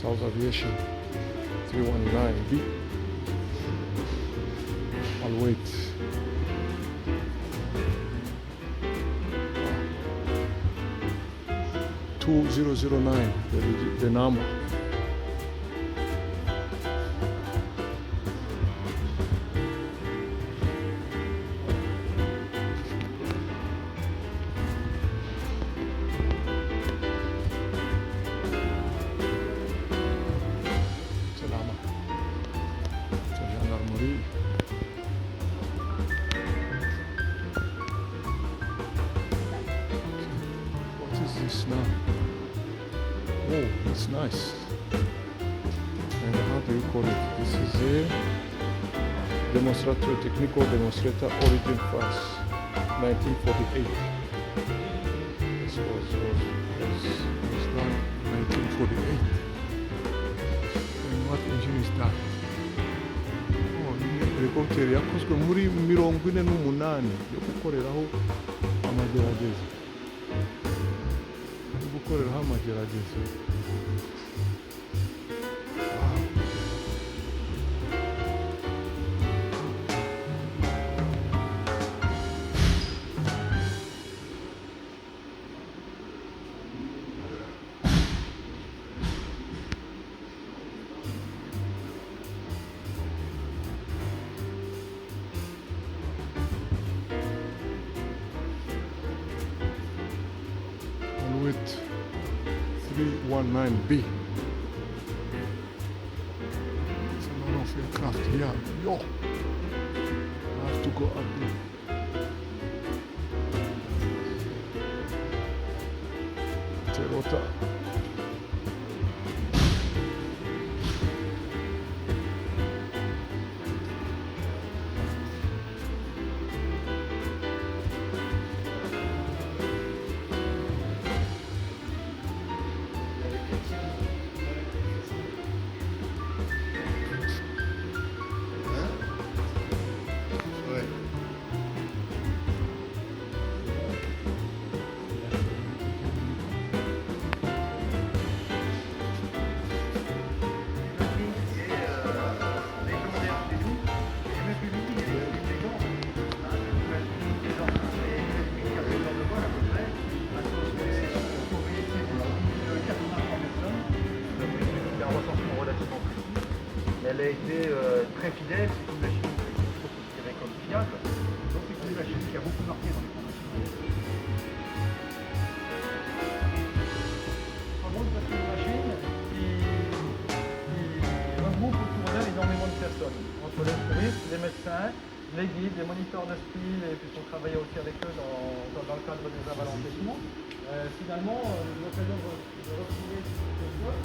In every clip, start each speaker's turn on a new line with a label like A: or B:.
A: South Aviation 319B. I'll wait. $2009, the number. Salama. It's a gendarmerie. What is this now? Oh, it's nice. And how do you call it? This is a demonstrator, technical demonstrator, origin France, 1948. This was done 1948. And what engine is that? Oh, ni helicopter yakozwe muri 48 yo gukoreraho amagerageza. Gukoreraho amagerageza. With 319B. It's a lot of aircraft here. Yo, I have to go up there. Toyota.
B: Elle a été très fidèle, c'est une machine qu'il faut considérer comme fiable. Donc c'est une machine qui a beaucoup marqué dans les formations. C'est une machine qui regroupe autour d'elle énormément de personnes. Entre les touristes, les médecins, les guides, les moniteurs de style, et puis on travaillait aussi avec eux dans le cadre des avalanchements. Finalement, l'occasion de retrouver ce sport,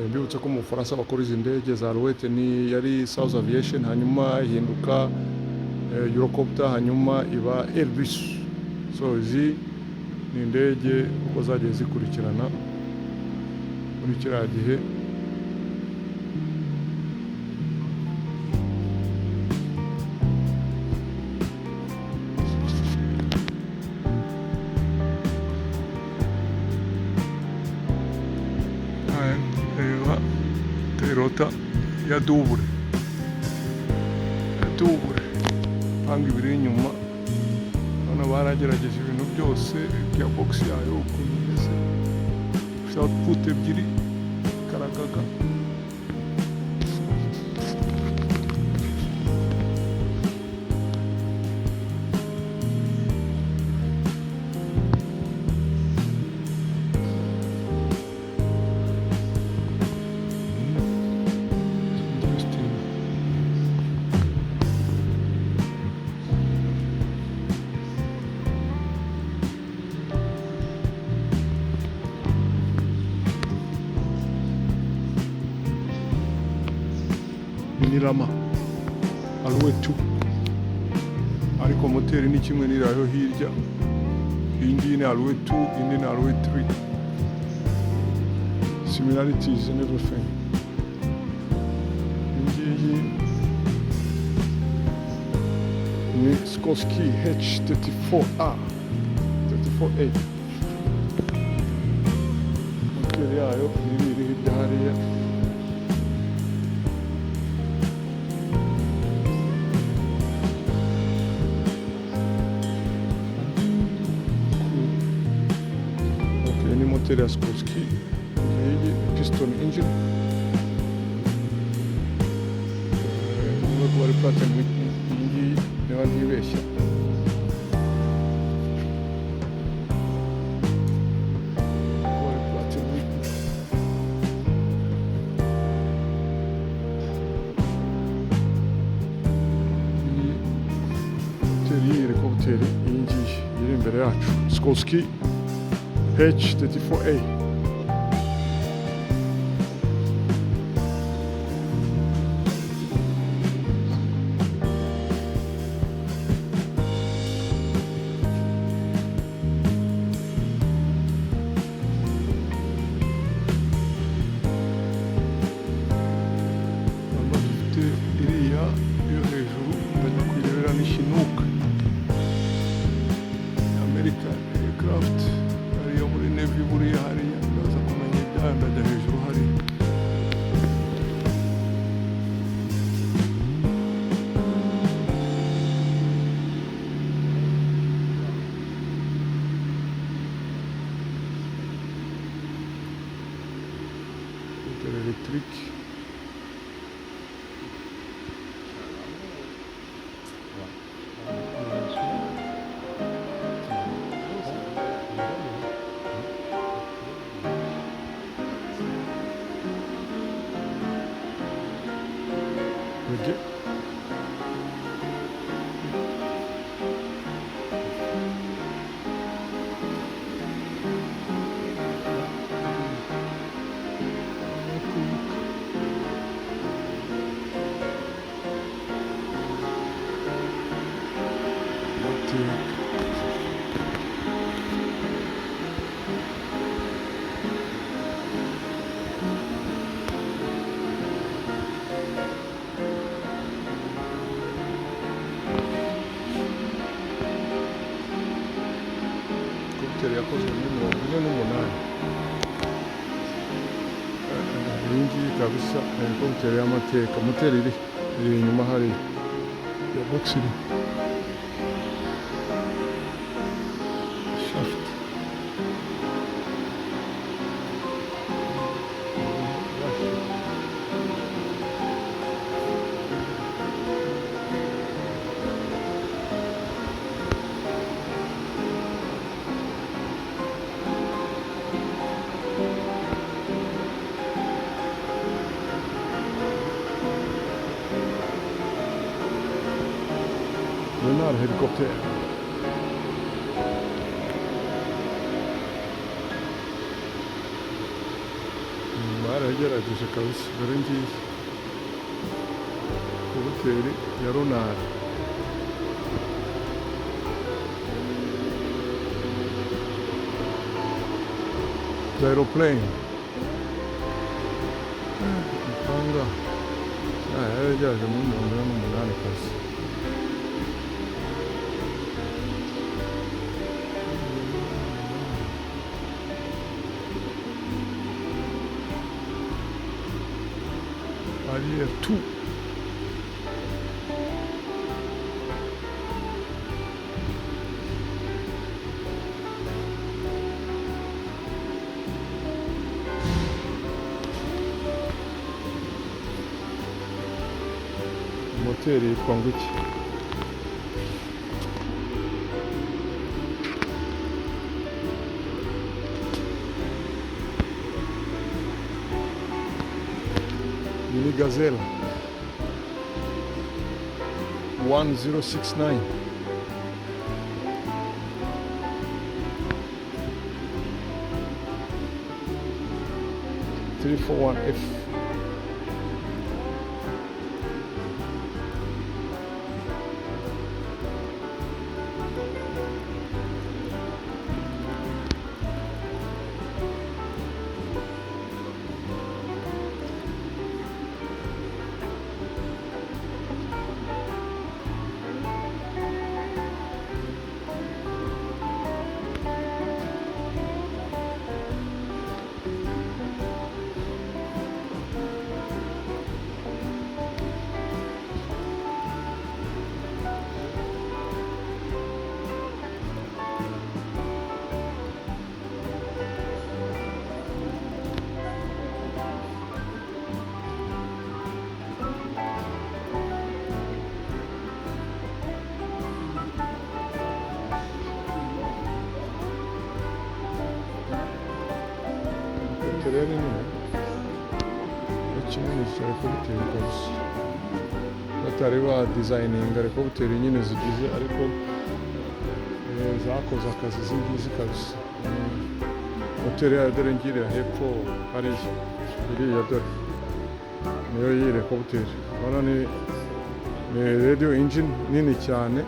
A: mbibutse ko mu Bufaransa bakora izi ndege za Alouette ni yari South Aviation, hanyuma ihinduka Eurocopter, hanyuma iba Airbus. So izi ni indege uko zagiye zikurikirana muri kiriya gihe. Reba Toyota ya dubure, panga ibiri inyuma. Hano baragerageje ibintu byose, ya box yayo ukuntu imeze, ifite output ebyiri, karagaga. Ni Rama Alloy 2, ariko moteri ni kimwe n'irayo hirya. Iyi ngiyi ni Alloy 2, indi ni Alloy 3. Similarities and everything. Iyi ngiyi ni Skorsky H34A, 34A. Moteri yayo iri hirya hariya. Moteri ya Skorsky, iyi piston engine, niba kuba ari Pratt & Whitney, iyi ngiyi niba ntibeshya. Kuba ari Pratt & Whitney. Iyi moteri y'iyi helicopter, iyi ngiyi iri imbere yacu, Skorsky H34A. Dufite iriya yo hejuru, ndajya kuyirebera ni Chinook American Aircraft. Hariya muri Navy buriya hariya ndaza kumenya ibyayo, ndajya hejuru hariya. Scooter électrique. Reggae. Helicopter yakozwe muri 48. Iyi ngiyi kabisa helicopter y'amateka. Moteri iri inyuma hariya, ya box iri. Shaft. Lunar helikopter. Baragerageje kabisa, dore ngiyi hoteli ya Lunar. aeroplane. Ipanga. Yarajyaje muri 48 kazi. Arrière tout. Moteri yitwa ngo iki? Iyi ni Gazelle 1069. F. Rero ni kinini cyane ko bitewe kabisa batari ba designing ariko butera nyine zigize ariko zakoze akazi zingizi kabisa. Hoteli ya dore ngiriya hepfo hari iriya dore niyo yire ko butera urabona ni radio engine nini cyane.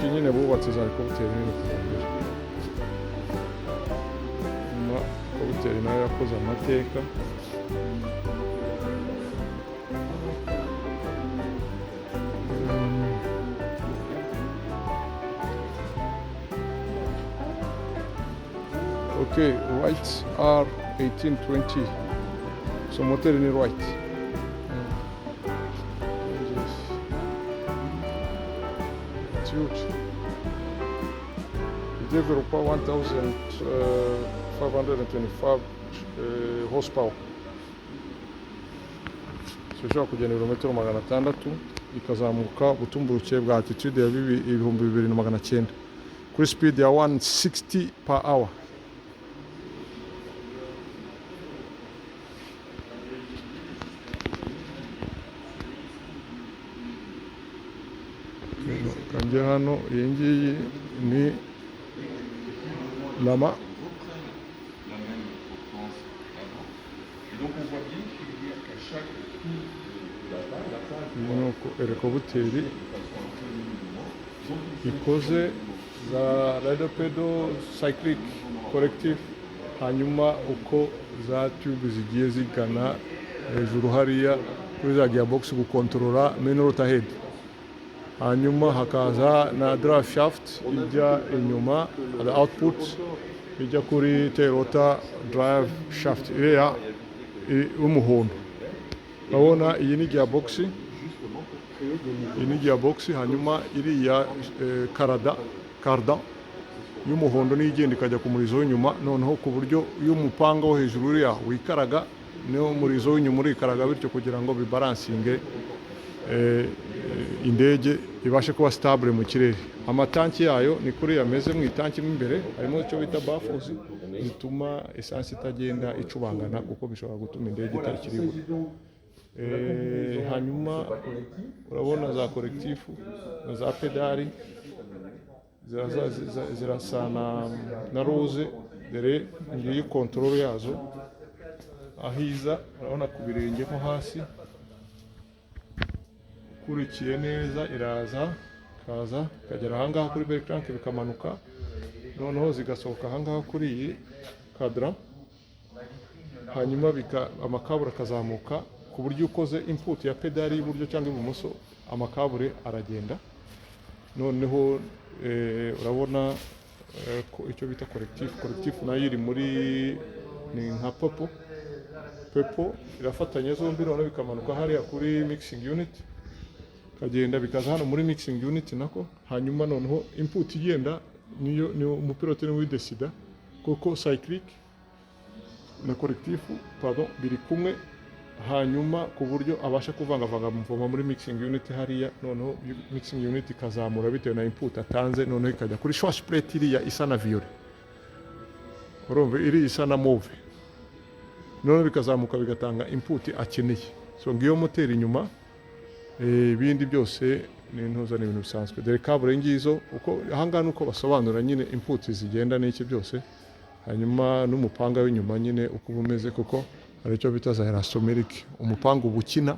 A: Nyine bubatse za helicopter nini kumbere helicopter nayo yakoze amateka. Okay, Wright R1820. So motor ni Wright. Huge. It developed 1,525 horsepower. So ishobora kugenda ibirometero 600 ikazamuka ubutumburuke bwa altitude ya 2900 kuri speed ya 160 per hour. Kanjye hano iyi ngiyi ni lama. Nuko helicopter ikoze za rider pedal cyclic corrective, hanyuma uko za tube zigiye zigana hejuru hariya kuri za gearbox gukontorora main rotor head. Hanyuma hakaza na drive shaft ijya inyuma, the output ijya kuri tail rotor drive shaft iriya y'umuhondo. Urabona iyi ni gearbox, hanyuma iriya karda y'umuhondo niyo igenda ikajya ku murizo w'inyuma, noneho ku buryo y'umupanga wo hejuru uriya wikaraga niyo murizo w'inyuma urikaraga, bityo kugira ngo bibalansinge indege ibashe kuba stable mu kirere. Amatanki yayo ni kuri yameze mu itanki imbere harimo icyo bita baffles zituma essence itagenda icubangana kuko bishobora gutuma indege itakiribuka. Hanyuma urabona za kolektifu za pedali zirasa na rose, dore ngiyi control yazo ahiza urabona ku birenge nko hasi. Ukurikiye neza iraza bikaza bikagera ahangaha kuri bell crank bikamanuka noneho zigasohoka ahangaha kuri iyi kadra, hanyuma amakabure akazamuka ku buryo ukoze input ya pedali y'iburyo cyangwa ibumoso amakabure aragenda. Noneho urabona ko icyo bita collectif nayo iri muri ni nka pepo irafatanya zombi noneho bikamanuka hariya kuri mixing unit kagenda bikaza hano muri mixing unit nako, hanyuma noneho input igenda niyo umupilote ni widesida kuko cyclic na collectif biri kumwe, hanyuma ku buryo abasha kuvangavanga muvoma muri mixing unit hariya, noneho mixing unit ikazamura bitewe na input atanze, noneho ikajya kuri swash plate iriya isa na violet, urumva iri isa na mauve, noneho bikazamuka bigatanga input akeneye. So ngiyo moteri inyuma, ibindi byose ni intuza n'ibintu bisanzwe. Dore kabure ngizo uko ahangaha nuko basobanura nyine input zigenda n'iki byose, hanyuma n'umupanga w'inyuma nyine uko umeze, kuko hari icyo bita za elastomeric, umupanga ubukina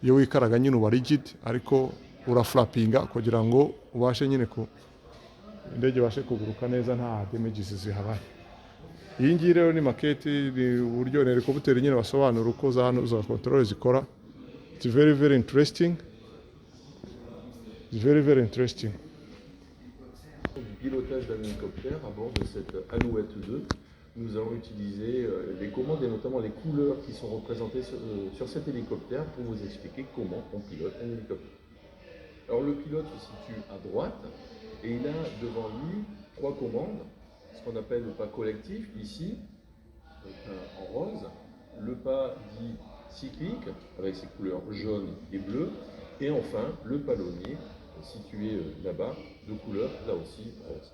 A: iyo wikaraga nyine uba rigid ariko uraflapinga kugira ngo ubashe nyine indege ibashe kuguruka neza nta damages zihabaye. Iyi ngiyi rero ni maketi, ni uburyo helicopter nyine basobanura uko za control zikora. It's very very interesting. It's very very interesting.
C: Du pilotage d'un hélicoptère à bord de cette Alouette 2, nous allons utiliser les commandes et notamment les couleurs qui sont représentées sur cet hélicoptère pour vous expliquer comment on pilote un hélicoptère. Alors le pilote se situe à droite et il a devant lui 3 commandes, ce qu'on appelle le pas collectif ici, donc, en rose, le pas dit cyclique avec ses couleurs jaune et bleu, et enfin le palonnier situé là-bas de couleur là aussi rose.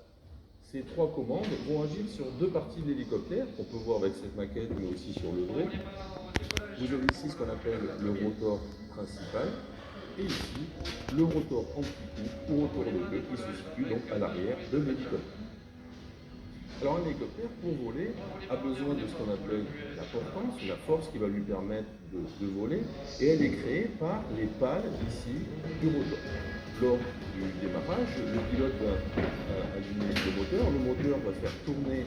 C: Ces 3 commandes vont agir sur 2 parties de l'hélicoptère qu'on peut voir avec cette maquette mais aussi sur le vrai. Vous avez ici ce qu'on appelle le rotor principal et ici le rotor anti-coup ou rotor de queue qui se situe donc à l'arrière de l'hélicoptère. Alors un hélicoptère, pour voler, a besoin de ce qu'on appelle la portance, la force qui va lui permettre de voler, et elle est créée par les pales ici du rotor. Lors du démarrage, le pilote va allumer le moteur va faire tourner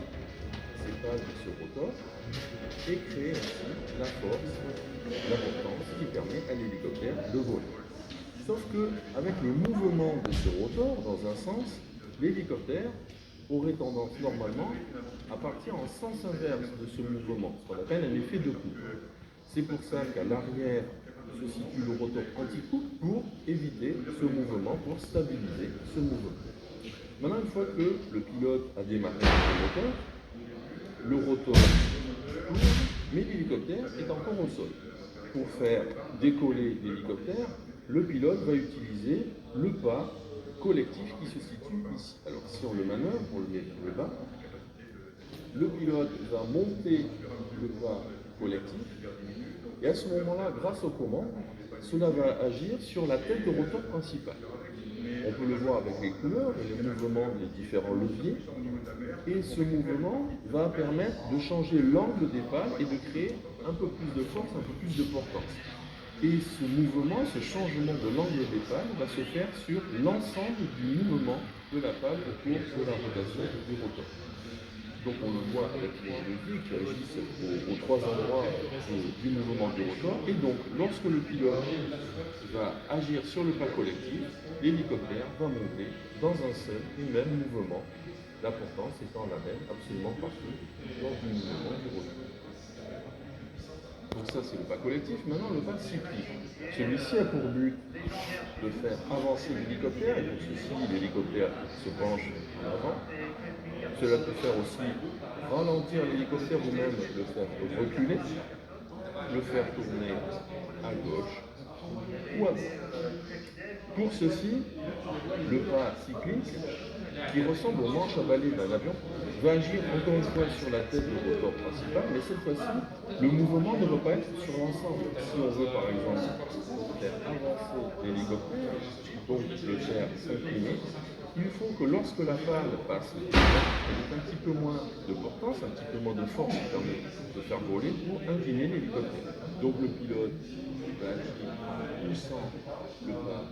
C: ces pales de ce rotor et créer ainsi la force, la portance qui permet à l'hélicoptère de voler. Sauf que avec le mouvement de ce rotor, dans un sens, l'hélicoptère aurait tendance normalement à partir en sens inverse de ce mouvement, ce qu'on appelle un effet de coupe. C'est pour ça qu'à l'arrière se situe le rotor anti-coupe pour éviter ce mouvement, pour stabiliser ce mouvement. Maintenant, une fois que le pilote a démarré le moteur, le rotor tourne, mais l'hélicoptère est encore au sol. Pour faire décoller l'hélicoptère, le pilote va utiliser le pas collectif qui se situe ici. Alors si on le manœuvre, on le met vers le bas, le pilote va monter le pas collectif et à ce moment-là, grâce aux commandes, cela va agir sur la tête de rotor principal. On peut le voir avec les couleurs et le mouvement des différents leviers, et ce mouvement va permettre de changer l'angle des pales et de créer un peu plus de force, un peu plus de portance. Et ce mouvement, ce changement de l'angle des pales va se faire sur l'ensemble du mouvement de la pale au cours de la rotation du rotor. Donc on le voit avec les leviers qui agissent aux 3 endroits du mouvement du rotor. Et donc lorsque le pilote va agir sur le pas collectif, l'hélicoptère va monter dans un seul et même mouvement, la portance étant la même absolument partout dans le mouvement du rotor. Donc ça c'est le pas collectif. Maintenant le pas cyclique. Celui-ci a pour but de faire avancer l'hélicoptère, et pour ceci l'hélicoptère se penche en avant. Cela peut faire aussi ralentir l'hélicoptère ou même le faire reculer, le faire tourner à gauche ou à droite. Pour ceci, le pas cyclique, qui ressemble au manche à balai d'un avion, va agir encore une fois sur la tête du rotor principal, mais cette fois-ci, le mouvement ne va pas être sur l'ensemble. Si on veut par exemple faire avancer l'hélicoptère, donc le faire s'incliner, Il faut que lorsque la pale passe, elle ait un petit peu moins de portance, un petit peu moins de force qui permet de faire voler pour incliner l'hélicoptère. Donc le pilote va agir en poussant le pas.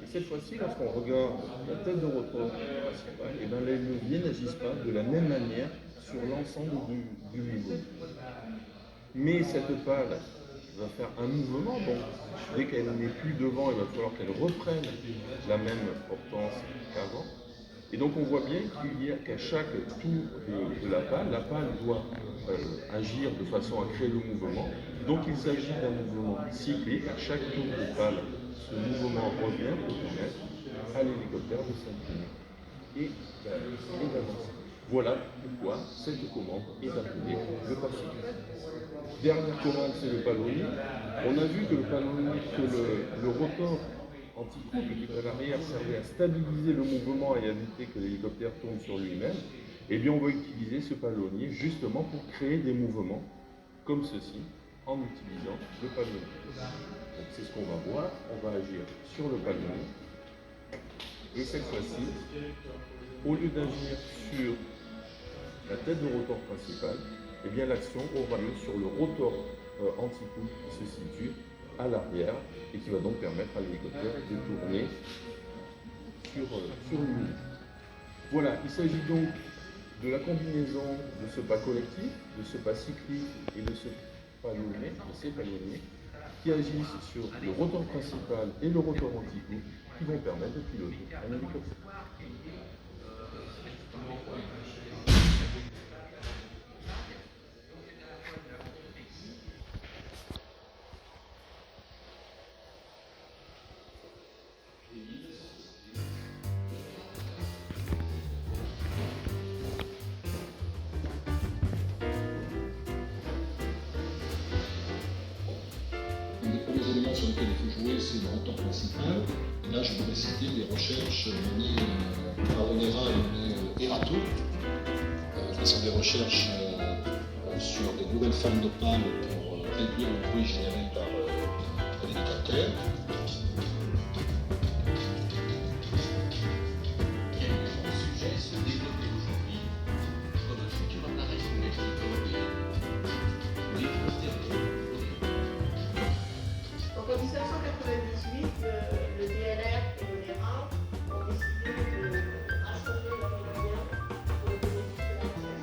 C: Et cette fois-ci, lorsqu'on regarde la tête de rotor principale, et bien les leviers n'agissent pas de la même manière sur l'ensemble du mouvement. Mais cette pale va faire un mouvement, donc dès qu'elle n'est plus devant, il va falloir qu'elle reprenne la même portance qu'avant. Et donc on voit bien qu'il y a qu'à chaque tour de la pale doit agir de façon à créer le mouvement. Donc il s'agit d'un mouvement cyclique. À chaque tour de pale, ce mouvement revient pour permettre à l'hélicoptère de s'incliner et d'avancer. Voilà pourquoi cette commande est appelée le pas cyclique. Dernière commande, c'est le palonnier. On a vu que le rotor anti-couple qui est à l'arrière servait à stabiliser le mouvement et à éviter que l'hélicoptère tombe sur lui-même. Eh bien, on va utiliser ce palonnier justement pour créer des mouvements comme ceci en utilisant le palonnier. Donc, c'est ce qu'on va voir. On va agir sur le palonnier. Et cette fois-ci, au lieu d'agir sur la tête de rotor principale, eh bien l'action aura lieu sur le rotor anti-couple qui se situe à l'arrière et qui va donc permettre à l'hélicoptère de tourner sur lui-même. Voilà, il s'agit donc de la combinaison de ce pas collectif, de ce pas cyclique et de ces palonniers qui agissent sur le rotor principal et le rotor anti-couple qui vont permettre de piloter un hélicoptère.
D: Les éléments sur lesquels il faut jouer, c'est le rotor principal. Et là, je voudrais citer les recherches menées par Onera et Erato, qui sont des recherches sur des nouvelles formes de pales pour réduire le bruit généré par l'hélicoptère.
E: Quel sujet se développe aujourd'hui pour notre futur appareil phonétique européen?
F: Donc en 1998, le DLR et l'ONERA ont décidé de rassembler leurs moyens pour le bénéfice de la recherche.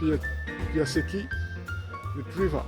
A: Puis il y a Seki, le Triva.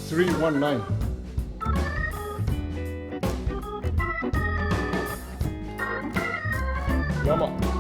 A: 319. Yama.